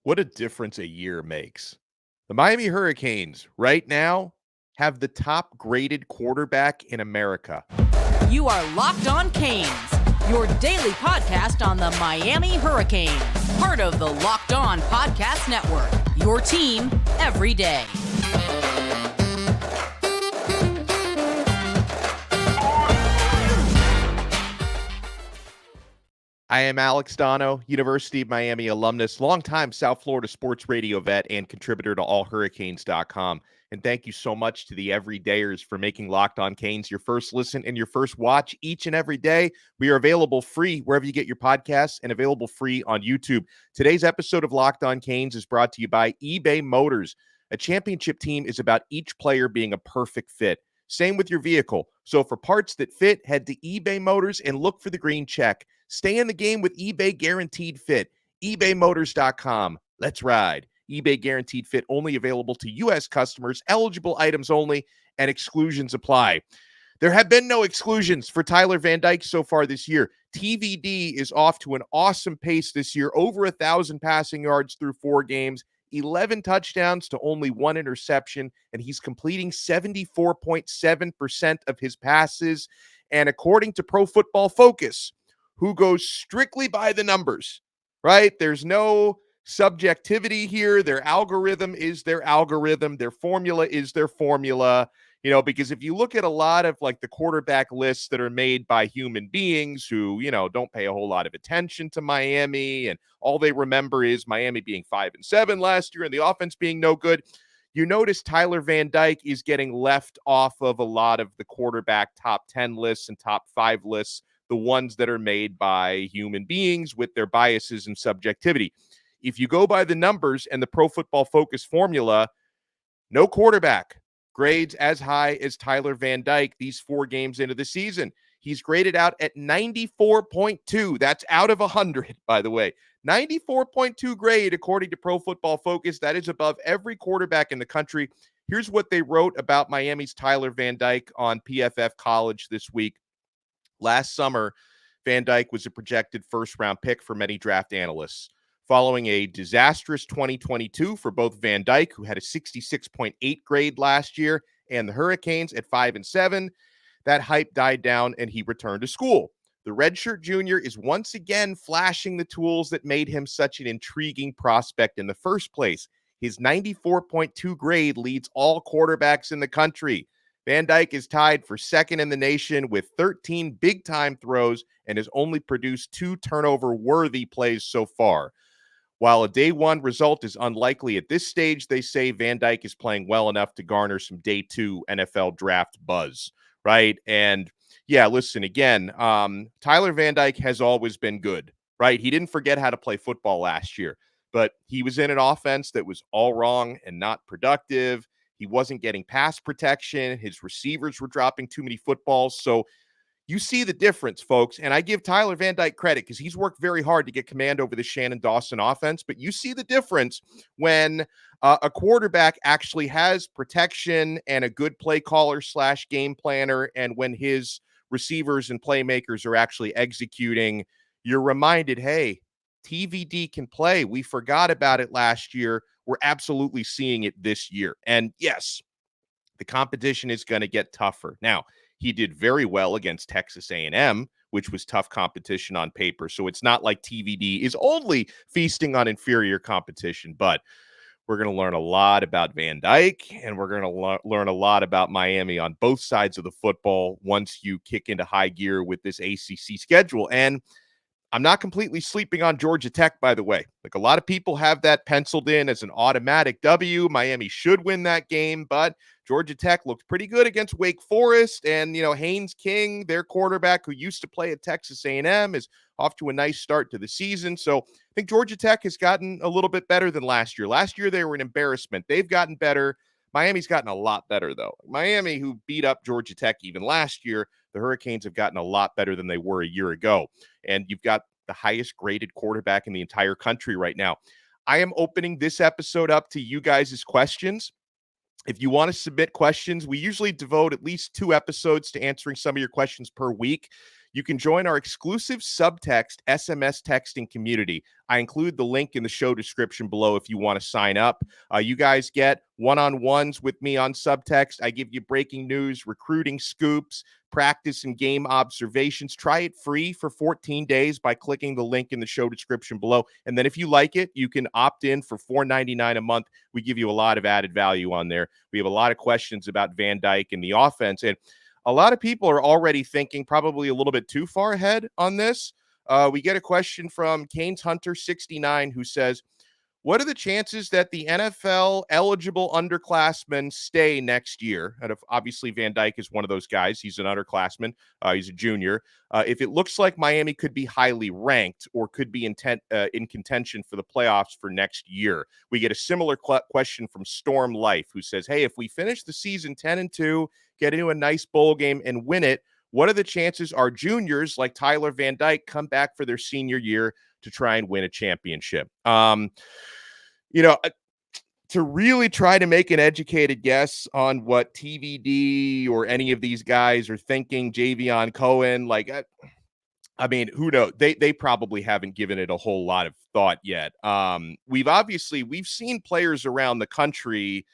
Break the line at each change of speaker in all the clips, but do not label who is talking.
What a difference a year makes. The Miami Hurricanes right now have the top graded quarterback in America.
You are Locked On Canes, your daily podcast on the Miami Hurricanes, part of the Locked On Podcast Network, your team every day.
I am Alex Donno, University of Miami alumnus, longtime South Florida sports radio vet, and contributor to allhurricanes.com. And thank you so much to the everydayers for making Locked On Canes your first listen and your first watch each and every day. We are available free wherever you get your podcasts and available free on YouTube. Today's episode of Locked On Canes is brought to you by eBay Motors. A championship team is about each player being a perfect fit. Same with your vehicle. So for parts that fit, head to eBay Motors and look for the green check. Stay in the game with eBay Guaranteed Fit. ebaymotors.com. Let's ride. eBay Guaranteed Fit only available to U.S. customers, eligible items only, and exclusions apply. There have been no exclusions for Tyler Van Dyke so far this year. TVD is off to an awesome pace this year, over 1,000 passing yards through 4 games, 11 touchdowns to only 1 interception, and he's completing 74.7% of his passes. And according to Pro Football Focus, who goes strictly by the numbers, right? There's no subjectivity here. Their algorithm is their algorithm. Their formula is their formula. Because if you look at a lot of like the quarterback lists that are made by human beings who, don't pay a whole lot of attention to Miami, and all they remember is Miami being 5-7 last year and the offense being no good. You notice Tyler Van Dyke is getting left off of a lot of the quarterback top 10 lists and top 5 lists, the ones that are made by human beings with their biases and subjectivity. If you go by the numbers and the Pro Football Focus formula, no quarterback grades as high as Tyler Van Dyke these 4 games into the season. He's graded out at 94.2. That's out of 100, by the way. 94.2 grade, according to Pro Football Focus. That is above every quarterback in the country. Here's what they wrote about Miami's Tyler Van Dyke on PFF College this week. Last summer, Van Dyke was a projected first-round pick for many draft analysts. Following a disastrous 2022 for both Van Dyke, who had a 66.8 grade last year, and the Hurricanes at 5-7, that hype died down and he returned to school. The redshirt junior is once again flashing the tools that made him such an intriguing prospect in the first place. His 94.2 grade leads all quarterbacks in the country. Van Dyke is tied for second in the nation with 13 big-time throws and has only produced 2 turnover-worthy plays so far. While a day one result is unlikely at this stage, they say Van Dyke is playing well enough to garner some day 2 NFL draft buzz, right? And yeah, listen, again, Tyler Van Dyke has always been good, right? He didn't forget how to play football last year, but he was in an offense that was all wrong and not productive. He wasn't getting pass protection. His receivers were dropping too many footballs. So you see the difference, folks. And I give Tyler Van Dyke credit because he's worked very hard to get command over the Shannon Dawson offense. But you see the difference when a quarterback actually has protection and a good play caller / game planner. And when his receivers and playmakers are actually executing, you're reminded, hey, TVD can play. We forgot about it last year. We're absolutely seeing it this year. And yes, the competition is going to get tougher. Now, he did very well against Texas A&M, which was tough competition on paper. So it's not like TVD is only feasting on inferior competition, but we're going to learn a lot about Van Dyke, and we're going to learn a lot about Miami on both sides of the football once you kick into high gear with this ACC schedule. And I'm not completely sleeping on Georgia Tech, by the way. Like a lot of people have that penciled in as an automatic W. Miami should win that game, but Georgia Tech looked pretty good against Wake Forest. And, Haynes King, their quarterback who used to play at Texas A&M, is off to a nice start to the season. So I think Georgia Tech has gotten a little bit better than last year. Last year, they were an embarrassment. They've gotten better. Miami's gotten a lot better, though. Miami, who beat up Georgia Tech even last year, the Hurricanes have gotten a lot better than they were a year ago. And you've got the highest graded quarterback in the entire country right now. I am opening this episode up to you guys' questions. If you want to submit questions, we usually devote at least 2 episodes to answering some of your questions per week. you can join our exclusive Subtext SMS texting community. I include the link in the show description below if you want to sign up. You guys get one-on-ones with me on Subtext. I give you breaking news, recruiting scoops, practice and game observations. Try it free for 14 days by clicking the link in the show description below. And then if you like it, you can opt in for $4.99 a month. We give you a lot of added value on there. We have a lot of questions about Van Dyke and the offense. And a lot of people are already thinking probably a little bit too far ahead on this. We get a question from Canes Hunter 69 who says, what are the chances that the NFL eligible underclassmen stay next year? And if obviously Van Dyke is one of those guys. He's an underclassman. He's a junior. If it looks like Miami could be highly ranked or could be in contention for the playoffs for next year. We get a similar question from Storm Life, who says, hey, if we finish the season 10-2, get into a nice bowl game and win it, what are the chances our juniors like Tyler Van Dyke come back for their senior year to try and win a championship? To really try to make an educated guess on what TVD or any of these guys are thinking, Javion Cohen, who knows? They probably haven't given it a whole lot of thought yet. We've seen players around the country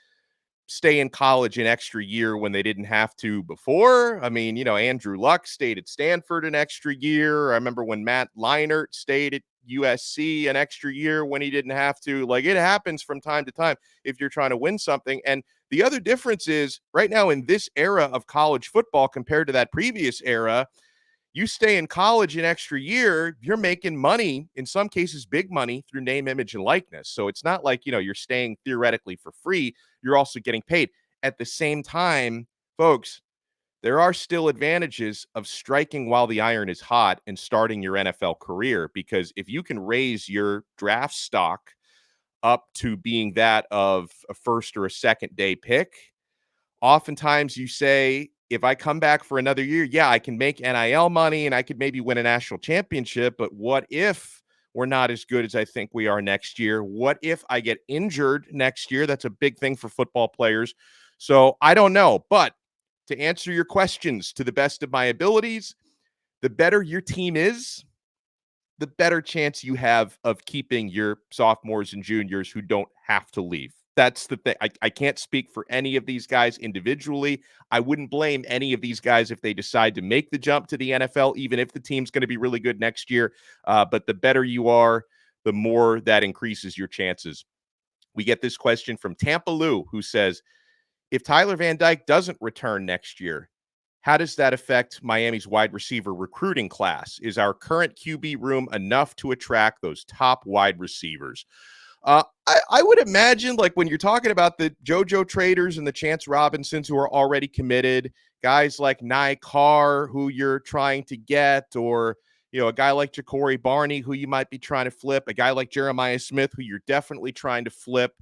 stay in college an extra year when they didn't have to before. Andrew Luck stayed at Stanford an extra year. I remember when Matt Leinart stayed at USC an extra year when he didn't have to. It happens from time to time if you're trying to win something. And the other difference is right now in this era of college football compared to that previous era, you stay in college an extra year, you're making money, in some cases big money, through name, image, and likeness. So it's not like, you're staying theoretically for free. You're also getting paid. At the same time, folks, there are still advantages of striking while the iron is hot and starting your NFL career, because if you can raise your draft stock up to being that of a first or a second day pick, oftentimes you say, if I come back for another year, yeah, I can make NIL money and I could maybe win a national championship. But what if we're not as good as I think we are next year? What if I get injured next year? That's a big thing for football players. So I don't know. But to answer your questions to the best of my abilities, the better your team is, the better chance you have of keeping your sophomores and juniors who don't have to leave. That's the thing. I can't speak for any of these guys individually. I wouldn't blame any of these guys if they decide to make the jump to the NFL, even if the team's going to be really good next year. But the better you are, the more that increases your chances. We get this question from Tampa Lou, who says, if Tyler Van Dyke doesn't return next year, how does that affect Miami's wide receiver recruiting class? Is our current QB room enough to attract those top wide receivers? I would imagine, when you're talking about the JoJo Traders and the Chance Robinsons who are already committed, guys like Carr who you're trying to get, or a guy like Ja'Cory Barney who you might be trying to flip, a guy like Jeremiah Smith who you're definitely trying to flip.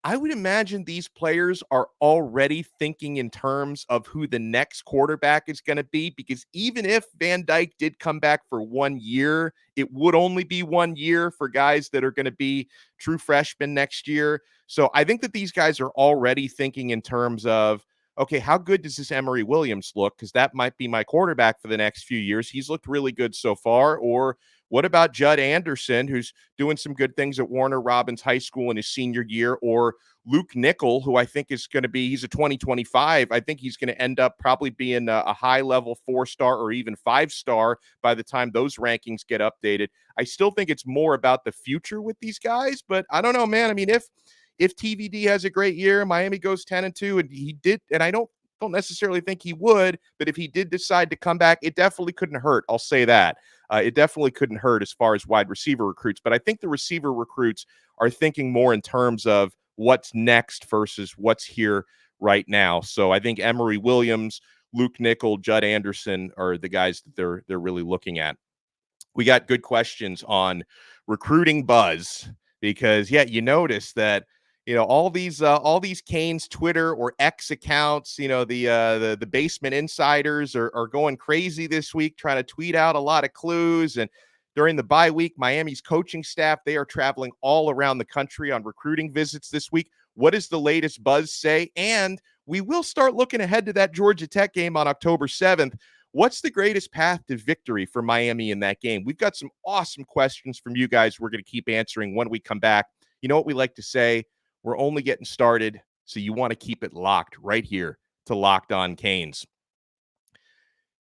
I would imagine these players are already thinking in terms of who the next quarterback is going to be, because even if Van Dyke did come back for 1 year, it would only be 1 year for guys that are going to be true freshmen next year. So I think that these guys are already thinking in terms of, okay, how good does this Emory Williams look? Because that might be my quarterback for the next few years. He's looked really good so far. Or what about Judd Anderson, who's doing some good things at Warner Robins High School in his senior year? Or Luke Nickel, who I think is going to be, he's a 2025. I think he's going to end up probably being a high-level 4-star or even 5-star by the time those rankings get updated. I still think it's more about the future with these guys, but I don't know, man. If TVD has a great year, Miami goes 10-2, and he did, and I don't necessarily think he would, but if he did decide to come back, it definitely couldn't hurt. I'll say that. It definitely couldn't hurt as far as wide receiver recruits, but I think the receiver recruits are thinking more in terms of what's next versus what's here right now. So I think Emory Williams, Luke Nickel, Judd Anderson are the guys that they're really looking at. We got good questions on recruiting buzz, because you notice that all these Canes Twitter or X accounts, the basement insiders are going crazy this week, trying to tweet out a lot of clues. And during the bye week, Miami's coaching staff, they are traveling all around the country on recruiting visits this week. What does the latest buzz say? And we will start looking ahead to that Georgia Tech game on October 7th. What's the greatest path to victory for Miami in that game? We've got some awesome questions from you guys we're going to keep answering when we come back. You know what we like to say? We're only getting started, so you want to keep it locked right here to Locked On Canes.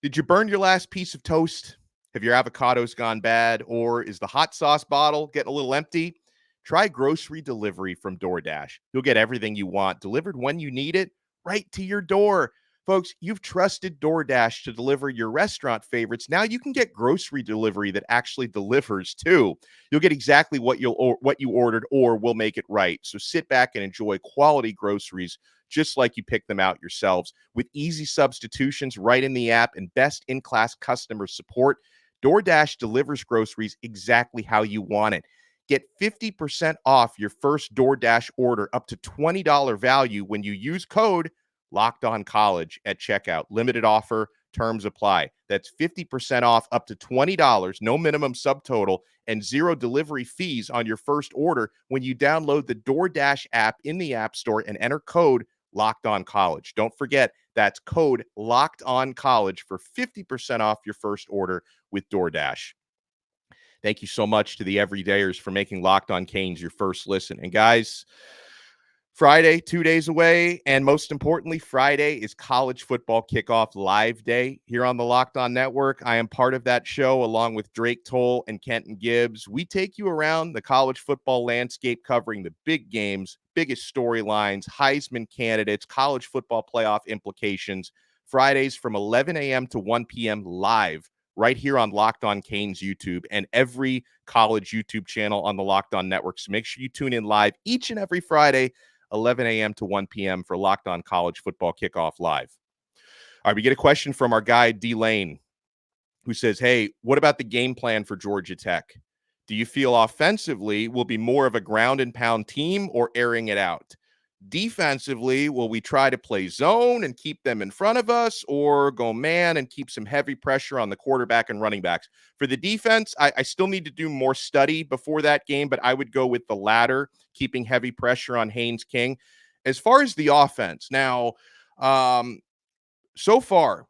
Did you burn your last piece of toast? Have your avocados gone bad? Or is the hot sauce bottle getting a little empty? Try grocery delivery from DoorDash. You'll get everything you want delivered when you need it right to your door. Folks, you've trusted DoorDash to deliver your restaurant favorites. Now you can get grocery delivery that actually delivers too. You'll get exactly what you ordered, or we'll make it right. So sit back and enjoy quality groceries just like you pick them out yourselves. With easy substitutions right in the app and best-in-class customer support, DoorDash delivers groceries exactly how you want it. Get 50% off your first DoorDash order up to $20 value when you use code LOCKEDONCollege at checkout. Limited offer, terms apply. That's 50% off up to $20, no minimum subtotal, and zero delivery fees on your first order when you download the DoorDash app in the App Store and enter code LOCKEDONCollege. Don't forget, that's code LOCKEDONCollege for 50% off your first order with DoorDash. Thank you so much to the everydayers for making Locked On Canes your first listen. And guys, Friday, 2 days away, and most importantly, Friday is college football kickoff live day here on the Locked On Network. I am part of that show along with Drake Toll and Kenton Gibbs. We take you around the college football landscape, covering the big games, biggest storylines, Heisman candidates, college football playoff implications. Fridays from 11 a.m. to 1 p.m. live right here on Locked On Canes YouTube and every college YouTube channel on the Locked On Network. So make sure you tune in live each and every Friday, 11 a.m. to 1 p.m. for Locked On College Football Kickoff Live. All right, we get a question from our guy, D Lane, who says, hey, what about the game plan for Georgia Tech? Do you feel offensively will be more of a ground and pound team or airing it out? Defensively, will we try to play zone and keep them in front of us, or go man and keep some heavy pressure on the quarterback and running backs? For the defense, I still need to do more study before that game, but I would go with the latter, keeping heavy pressure on Haynes King. As far as the offense, now, so far,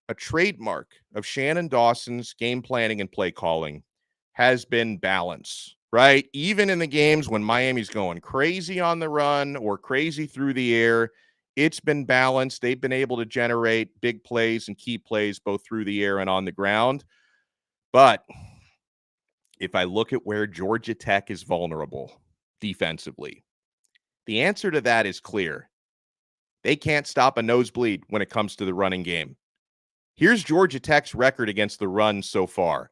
a trademark of Shannon Dawson's game planning and play calling has been balance, right? Even in the games when Miami's going crazy on the run or crazy through the air, it's been balanced. They've been able to generate big plays and key plays both through the air and on the ground. But if I look at where Georgia Tech is vulnerable defensively, the answer to that is clear. They can't stop a nosebleed when it comes to the running game. Here's Georgia Tech's record against the run so far.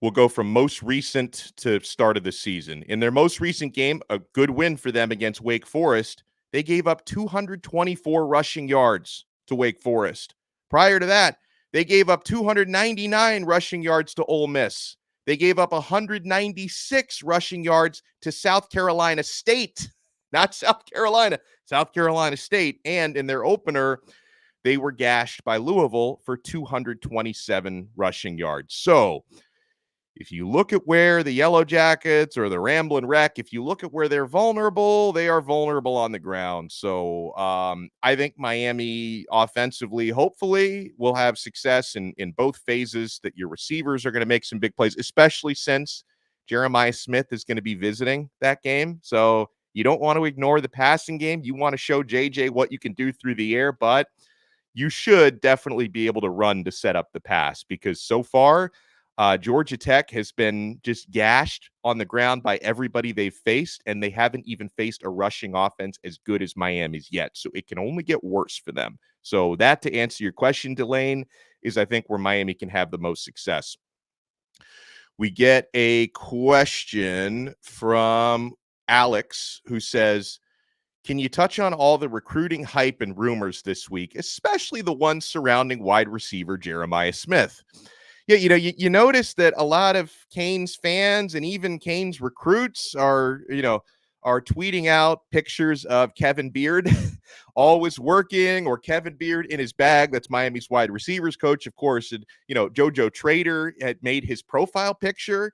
We'll go from most recent to start of the season. In their most recent game, a good win for them against Wake Forest, they gave up 224 rushing yards to Wake Forest. Prior to that, they gave up 299 rushing yards to Ole Miss. They gave up 196 rushing yards to South Carolina State, not South Carolina, South Carolina State. And in their opener, they were gashed by Louisville for 227 rushing yards. So if you look at where the Yellow Jackets or the Ramblin' Wreck, if you look at where they're vulnerable, they are vulnerable on the ground. So I think Miami offensively, hopefully, will have success in both phases, that your receivers are going to make some big plays, especially since Jeremiah Smith is going to be visiting that game. So you don't want to ignore the passing game. You want to show JJ what you can do through the air, but you should definitely be able to run to set up the pass, because so far, Georgia Tech has been just gashed on the ground by everybody they've faced, and they haven't even faced a rushing offense as good as Miami's yet. So it can only get worse for them. So that, to answer your question, Delane, is I think where Miami can have the most success. We get a question from Alex, who says, can you touch on all the recruiting hype and rumors this week, especially the ones surrounding wide receiver Jeremiah Smith? Yeah, you notice that a lot of Canes fans and even Canes recruits are tweeting out pictures of Kevin Beard always working, or Kevin Beard in his bag. That's Miami's wide receivers coach, of course. And, JoJo Trader had made his profile picture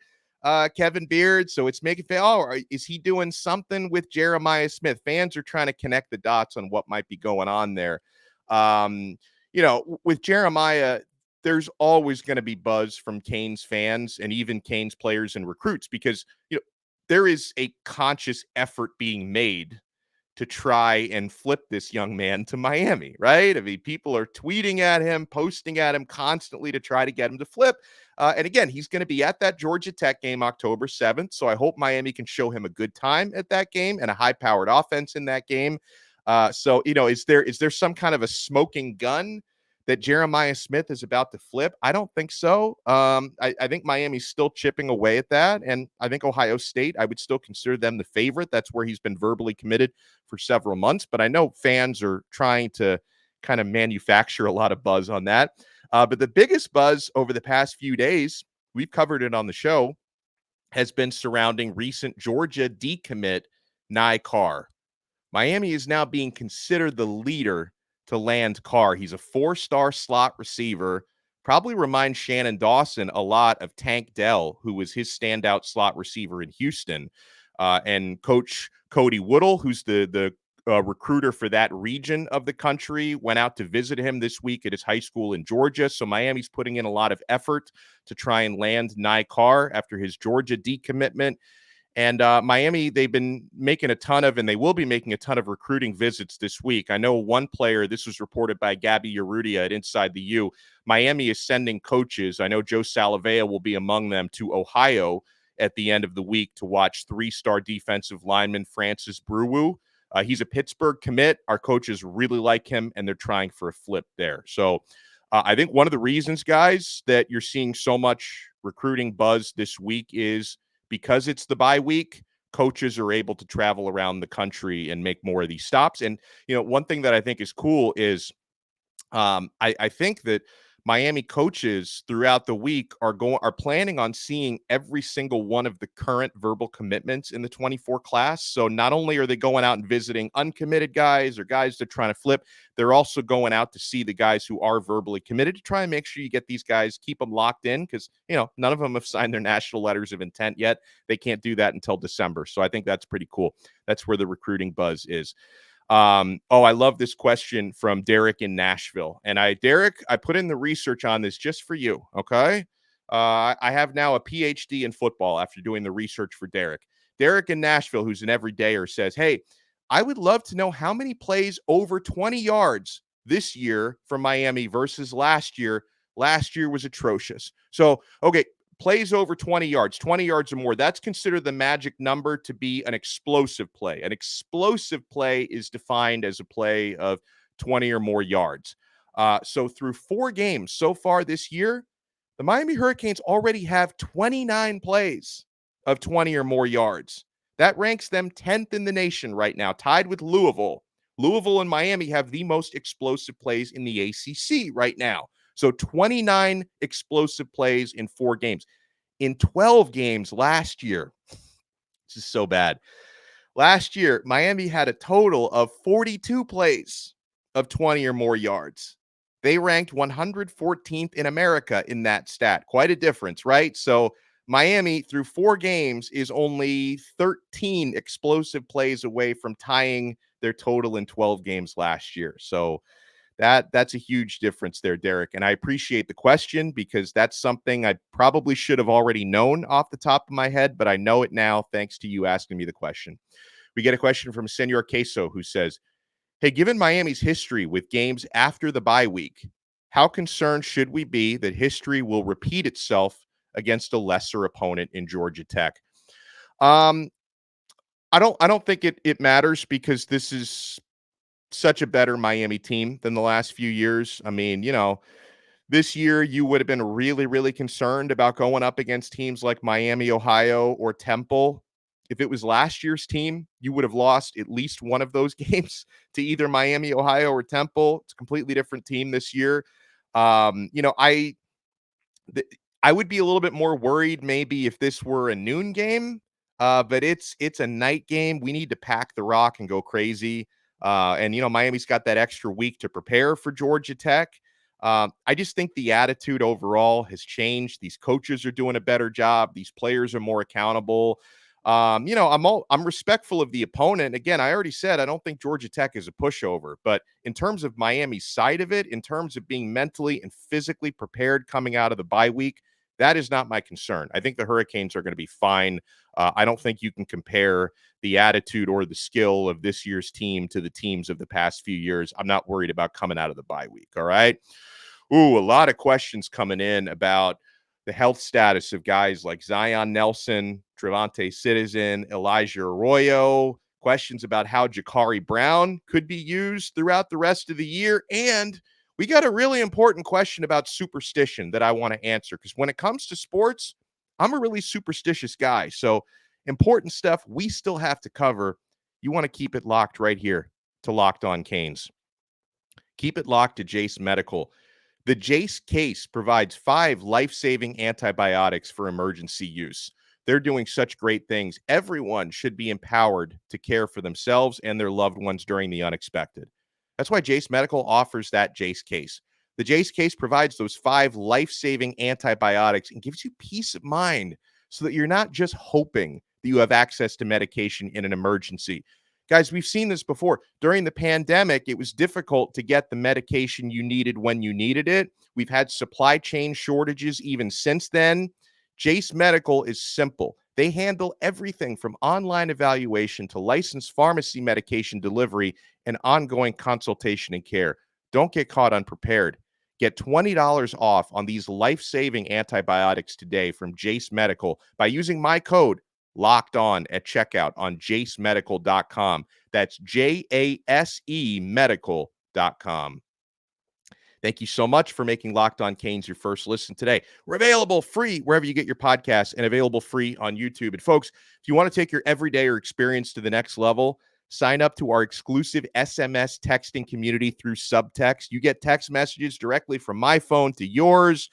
Kevin Beard. So it's making, is he doing something with Jeremiah Smith? Fans are trying to connect the dots on what might be going on there. with Jeremiah, there's always going to be buzz from Canes fans and even Canes players and recruits because, there is a conscious effort being made to try and flip this young man to Miami, right? I mean, people are tweeting at him, posting at him constantly to try to get him to flip. And again, he's going to be at that Georgia Tech game October 7th. So I hope Miami can show him a good time at that game and a high-powered offense in that game. So, is there some kind of a smoking gun that Jeremiah Smith is about to flip? I don't think so. I think Miami's still chipping away at that. And I think Ohio State, I would still consider them the favorite. That's where he's been verbally committed for several months. But I know fans are trying to kind of manufacture a lot of buzz on that. But the biggest buzz over the past few days, we've covered it on the show, has been surrounding recent Georgia decommit Carr. Miami is now being considered the leader to land Carr. He's a 4-star slot receiver. Probably reminds Shannon Dawson a lot of Tank Dell, who was his standout slot receiver in Houston. And Coach Cody Woodall, who's the recruiter for that region of the country, went out to visit him this week at his high school in Georgia. So Miami's putting in a lot of effort to try and land Carr after his Georgia decommitment. And Miami, they've been making a ton of, and they will be making a ton of recruiting visits this week. I know one player, this was reported by Gabby Urrutia at Inside the U. Miami is sending coaches. I know Joe Salavea will be among them to Ohio at the end of the week to watch 3-star defensive lineman Francis Brewu. He's a Pittsburgh commit. Our coaches really like him, and they're trying for a flip there. So I think one of the reasons, guys, that you're seeing so much recruiting buzz this week is because it's the bye week, coaches are able to travel around the country and make more of these stops. And, one thing that I think is cool is I think that Miami coaches throughout the week are planning on seeing every single one of the current verbal commitments in the 24 class. So not only are they going out and visiting uncommitted guys or guys they're trying to flip, they're also going out to see the guys who are verbally committed to try and make sure you get these guys, keep them locked in because, none of them have signed their national letters of intent yet. They can't do that until December. So I think that's pretty cool. That's where the recruiting buzz is. I love this question from Derek in Nashville. And Derek, I put in the research on this just for you. Okay. I have now a PhD in football after doing the research for Derek. Derek in Nashville, who's an everydayer, says, hey, I would love to know how many plays over 20 yards this year from Miami versus last year. Last year was atrocious. So, okay, plays over 20 yards or more, that's considered the magic number to be an explosive play. An explosive play is defined as a play of 20 or more yards. So through 4 games so far this year, the Miami Hurricanes already have 29 plays of 20 or more yards. That ranks them 10th in the nation right now, tied with Louisville. Louisville and Miami have the most explosive plays in the ACC right now. So 29 explosive plays in 4 games. In 12 games last year, this is so bad. Last year, Miami had a total of 42 plays of 20 or more yards. They ranked 114th in America in that stat. Quite a difference, right? So Miami, through 4 games, is only 13 explosive plays away from tying their total in 12 games last year. So that's a huge difference there, Derek. And I appreciate the question because that's something I probably should have already known off the top of my head, but I know it now thanks to you asking me the question. We get a question from Senor Queso who says, hey, given Miami's history with games after the bye week, how concerned should we be that history will repeat itself against a lesser opponent in Georgia Tech? I don't think it matters because this is such a better Miami team than the last few years. I mean, this year you would have been really, really concerned about going up against teams like Miami, Ohio, or Temple. If it was last year's team, you would have lost at least one of those games to either Miami, Ohio, or Temple. It's a completely different team this year. I would be a little bit more worried maybe if this were a noon game, but it's a night game. We need to pack the rock and go crazy. And Miami's got that extra week to prepare for Georgia Tech. I just think the attitude overall has changed. These coaches are doing a better job. These players are more accountable. I'm respectful of the opponent. Again, I already said I don't think Georgia Tech is a pushover, but in terms of Miami's side of it, in terms of being mentally and physically prepared coming out of the bye week, that is not my concern. I think the Hurricanes are going to be fine. I don't think you can compare the attitude or the skill of this year's team to the teams of the past few years. I'm not worried about coming out of the bye week. All right. Ooh, a lot of questions coming in about the health status of guys like Zion Nelson, Trevante Citizen, Elijah Arroyo, questions about how Jakari Brown could be used throughout the rest of the year. And we got a really important question about superstition that I want to answer, because when it comes to sports, I'm a really superstitious guy. So important stuff we still have to cover. You want to keep it locked right here to Locked On Canes. Keep it locked to Jace Medical. The Jace case provides 5 life-saving antibiotics for emergency use. They're doing such great things. Everyone should be empowered to care for themselves and their loved ones during the unexpected. That's why Jace Medical offers that Jace case. The Jace case provides those 5 life-saving antibiotics and gives you peace of mind so that you're not just hoping that you have access to medication in an emergency. Guys, we've seen this before. During the pandemic, it was difficult to get the medication you needed when you needed it. We've had supply chain shortages even since then. Jace Medical is simple. They handle everything from online evaluation to licensed pharmacy medication delivery and ongoing consultation and care. Don't get caught unprepared. Get $20 off on these life-saving antibiotics today from Jace Medical by using my code Locked On at checkout on jacemedical.com. That's JASE medical.com. Thank you so much for making Locked On Canes your first listen today. We're available free wherever you get your podcasts and available free on YouTube. And folks, if you want to take your everyday or experience to the next level, sign up to our exclusive SMS texting community through Subtext. You get text messages directly from my phone to yours.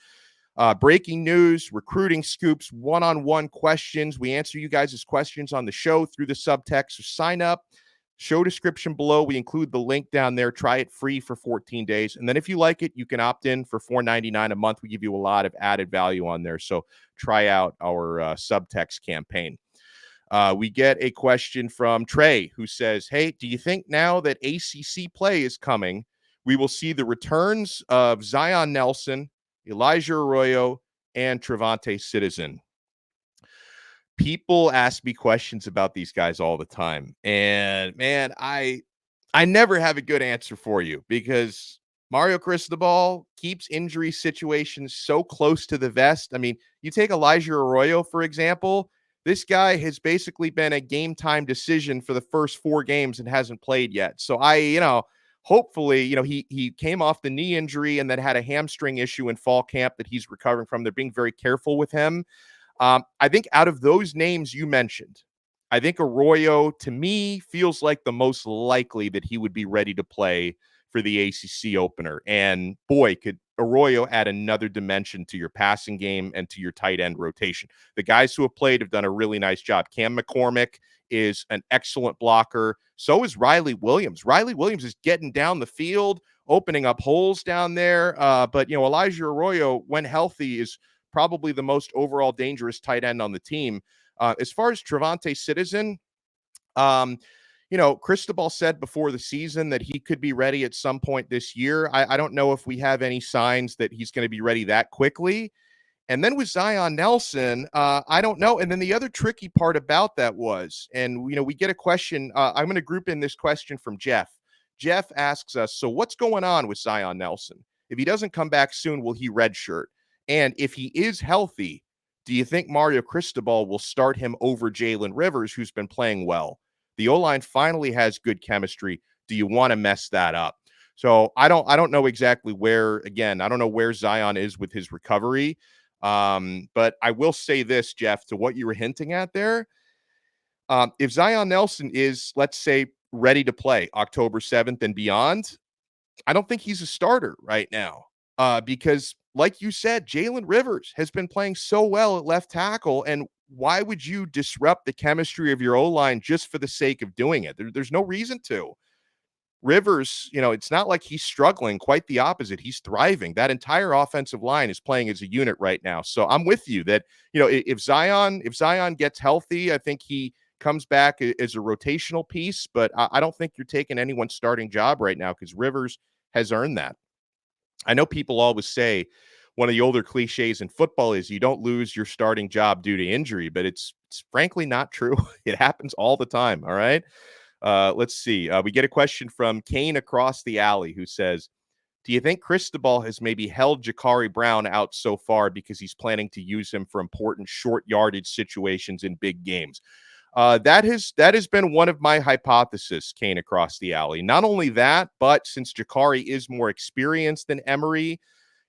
Breaking news, recruiting scoops, one-on-one questions. We answer you guys' questions on the show through the Subtext. So sign up. Show description below. We include the link down there. Try it free for 14 days. And then if you like it, you can opt in for $4.99 a month. We give you a lot of added value on there. So try out our Subtext campaign. We get a question from Trey, who says, hey, do you think now that ACC play is coming, we will see the returns of Zion Nelson, Elijah Arroyo, and Trevante Citizen? People ask me questions about these guys all the time. And man, I never have a good answer for you, because Mario Cristobal keeps injury situations so close to the vest. I mean, you take Elijah Arroyo, for example. This guy has basically been a game time decision for the first 4 games and hasn't played yet. So hopefully, he came off the knee injury and then had a hamstring issue in fall camp that he's recovering from. They're being very careful with him. I think out of those names you mentioned, I think Arroyo, to me, feels like the most likely that he would be ready to play for the ACC opener. And boy, could Arroyo add another dimension to your passing game and to your tight end rotation. The guys who have played have done a really nice job. Cam McCormick is an excellent blocker. So is Riley Williams. Riley Williams is getting down the field, opening up holes down there. But Elijah Arroyo, when healthy, is probably the most overall dangerous tight end on the team. As far as Trevante Citizen, Cristobal said before the season that he could be ready at some point this year. I don't know if we have any signs that he's going to be ready that quickly. And then with Zion Nelson, I don't know. And then the other tricky part about that was, and we get a question. I'm going to group in this question from Jeff. Jeff asks us, so what's going on with Zion Nelson? If he doesn't come back soon, will he redshirt? And if he is healthy, do you think Mario Cristobal will start him over Jalen Rivers, who's been playing well? The O-line finally has good chemistry. Do you want to mess that up? So I don't know exactly where, again, I don't know where Zion is with his recovery. But I will say this, Jeff, to what you were hinting at there. If Zion Nelson is, let's say, ready to play October 7th and beyond, I don't think he's a starter right now. Because like you said, Jalen Rivers has been playing so well at left tackle, and why would you disrupt the chemistry of your O-line just for the sake of doing it? There's no reason to. Rivers, it's not like he's struggling. Quite the opposite. He's thriving. That entire offensive line is playing as a unit right now. So I'm with you that, if Zion gets healthy, I think he comes back as a rotational piece, but I don't think you're taking anyone's starting job right now because Rivers has earned that. I know people always say one of the older cliches in football is you don't lose your starting job due to injury, but it's frankly not true. It happens all the time. All right. Let's see. We get a question from Kane across the alley who says, do you think Cristobal has maybe held Ja'Carri Brown out so far because he's planning to use him for important short yardage situations in big games? That has been one of my hypotheses, Kane across the alley. Not only that, but since Ja'Carri is more experienced than Emery,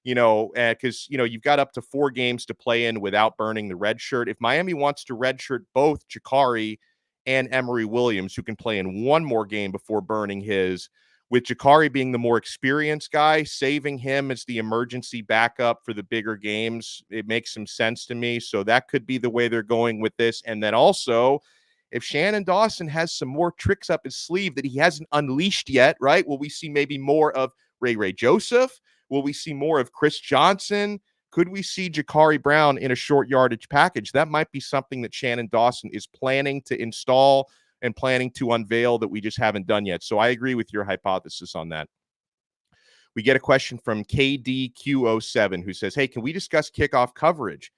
because, you've got up to 4 games to play in without burning the red shirt. If Miami wants to redshirt both Ja'Carri and Emery Williams, who can play in one more game before burning his, with Ja'Carri being the more experienced guy, saving him as the emergency backup for the bigger games, it makes some sense to me. So that could be the way they're going with this. And then also, if Shannon Dawson has some more tricks up his sleeve that he hasn't unleashed yet, right? Will we see maybe more of Ray Joseph? Will we see more of Chris Johnson? Could we see Ja'Carri Brown in a short yardage package? That might be something that Shannon Dawson is planning to install and planning to unveil that we just haven't done yet. So I agree with your hypothesis on that. We get a question from KDQ07 who says, hey, can we discuss kickoff coverage?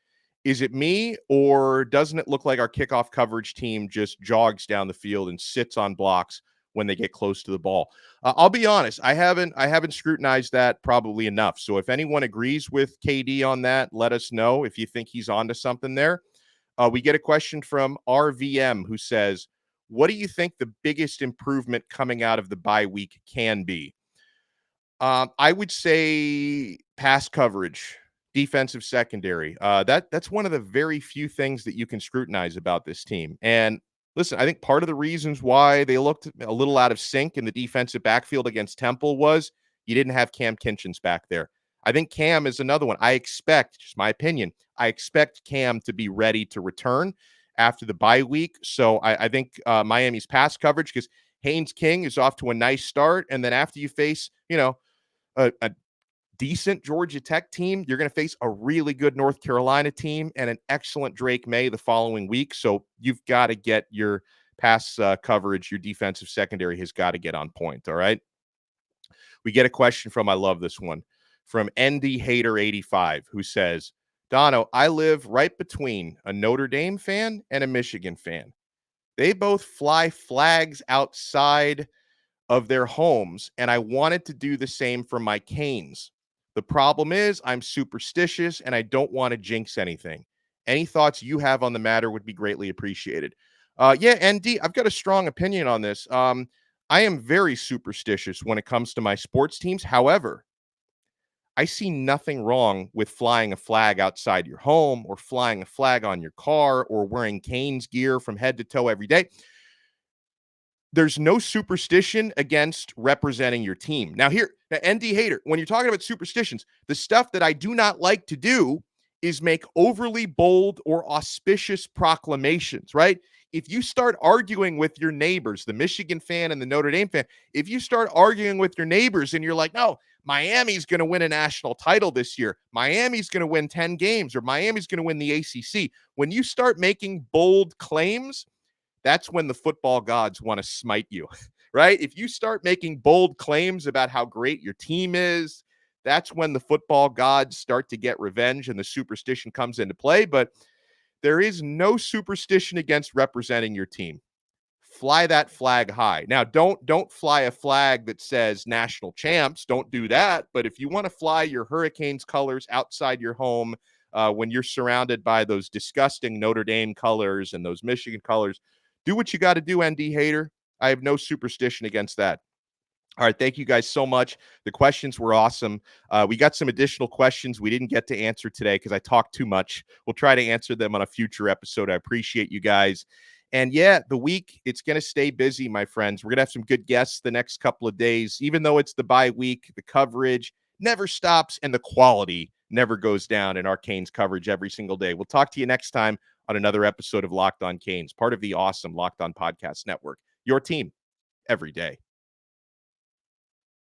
Is it me, or doesn't it look like our kickoff coverage team just jogs down the field and sits on blocks when they get close to the ball? I'll be honest, I haven't scrutinized that probably enough. So if anyone agrees with KD on that, let us know if you think he's onto something there. We get a question from RVM who says, what do you think the biggest improvement coming out of the bye week can be? I would say pass coverage, defensive secondary. That's one of the very few things that you can scrutinize about this team. And listen, I think part of the reasons why they looked a little out of sync in the defensive backfield against Temple was you didn't have Cam Kinchins back there. I think Cam is another one. I expect, just my opinion, I expect Cam to be ready to return after the bye week. So I think Miami's pass coverage, because Haynes King is off to a nice start. And then after you face, a decent Georgia Tech team, you're going to face a really good North Carolina team and an excellent Drake May the following week. So you've got to get your pass coverage, your defensive secondary has got to get on point. All right. We get a question from, I love this one, from ND Hater 85, who says, Donno, I live right between a Notre Dame fan and a Michigan fan. They both fly flags outside of their homes, and I wanted to do the same for my Canes. The problem is I'm superstitious and I don't want to jinx anything. Any thoughts you have on the matter would be greatly appreciated. Yeah, ND, I've got a strong opinion on this. I am very superstitious when it comes to my sports teams. However, I see nothing wrong with flying a flag outside your home or flying a flag on your car or wearing Canes gear from head to toe every day. There's no superstition against representing your team. Now, ND Hater, when you're talking about superstitions, the stuff that I do not like to do is make overly bold or auspicious proclamations, right? If you start arguing with your neighbors, the Michigan fan and the Notre Dame fan, if you start arguing with your neighbors and you're like, no, Miami's going to win a national title this year, Miami's going to win 10 games, or Miami's going to win the ACC, when you start making bold claims, that's when the football gods want to smite you, right? If you start making bold claims about how great your team is, that's when the football gods start to get revenge and the superstition comes into play. But there is no superstition against representing your team. Fly that flag high. Now, don't fly a flag that says national champs. Don't do that. But if you want to fly your Hurricanes colors outside your home when you're surrounded by those disgusting Notre Dame colors and those Michigan colors, do what you got to do, ND Hater. I have no superstition against that. All right. Thank you guys so much. The questions were awesome. We got some additional questions we didn't get to answer today because I talked too much. We'll try to answer them on a future episode. I appreciate you guys. And yeah, the week, it's going to stay busy, my friends. We're going to have some good guests the next couple of days. Even though it's the bye week, the coverage never stops and the quality never goes down in our Canes coverage every single day. We'll talk to you next time on another episode of Locked On Canes, part of the awesome Locked On Podcast Network. Your team every day.